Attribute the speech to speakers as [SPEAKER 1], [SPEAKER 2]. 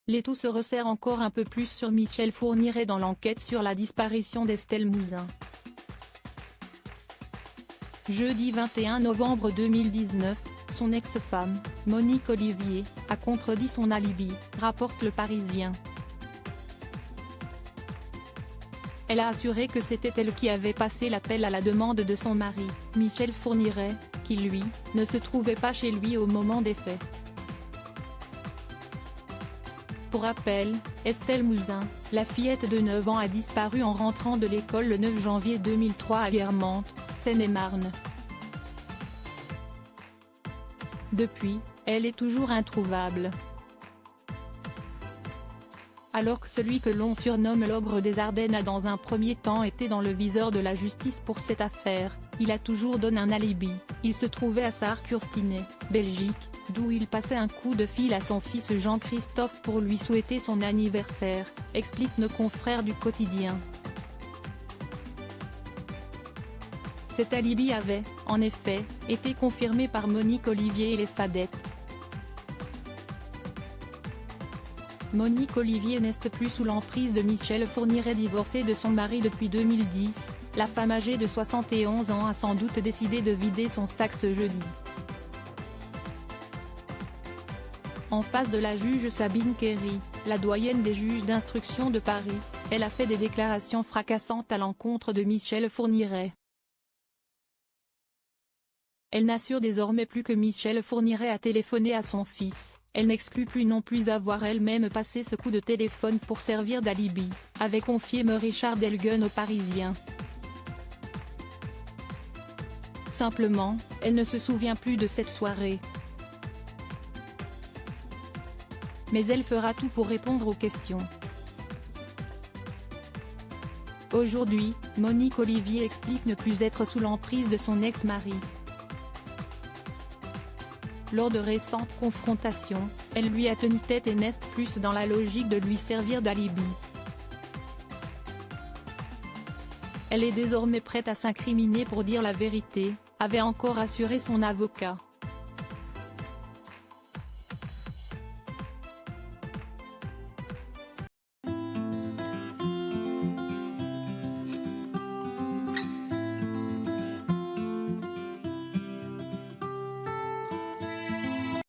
[SPEAKER 1] L'étau se resserre encore un peu plus sur Michel Fourniret dans l'enquête sur la disparition d'Estelle Mouzin. Jeudi 21 novembre 2019, son ex-femme, Monique Olivier, a contredit son alibi, rapporte Le Parisien. Elle a assuré que c'était elle qui avait passé l'appel à la demande de son mari, Michel Fourniret, qui lui, ne se trouvait pas chez lui au moment des faits. Pour rappel, Estelle Mouzin, la fillette de 9 ans a disparu en rentrant de l'école le 9 janvier 2003 à Guermantes, Seine-et-Marne. Depuis, elle est toujours introuvable. Alors que celui que l'on surnomme l'ogre des Ardennes a dans un premier temps été dans le viseur de la justice pour cette affaire, il a toujours donné un alibi. Il se trouvait à Sarre-Curstinet, Belgique, d'où il passait un coup de fil à son fils Jean-Christophe pour lui souhaiter son anniversaire, expliquent nos confrères du quotidien. Cet alibi avait, en effet, été confirmé par Monique Olivier et les Fadettes. Monique Olivier n'est plus sous l'emprise de Michel Fourniret, divorcée de son mari depuis 2010, la femme âgée de 71 ans a sans doute décidé de vider son sac ce jeudi. En face de la juge Sabine Kéry, la doyenne des juges d'instruction de Paris, elle a fait des déclarations fracassantes à l'encontre de Michel Fourniret. Elle n'assure désormais plus que Michel Fourniret a téléphoné à son fils, elle n'exclut plus non plus avoir elle-même passé ce coup de téléphone pour servir d'alibi, avait confié Richard Delgun au Parisien. Simplement, elle ne se souvient plus de cette soirée. Mais elle fera tout pour répondre aux questions. Aujourd'hui, Monique Olivier explique ne plus être sous l'emprise de son ex-mari. Lors de récentes confrontations, elle lui a tenu tête et n'est plus dans la logique de lui servir d'alibi. Elle est désormais prête à s'incriminer pour dire la vérité, avait encore assuré son avocat.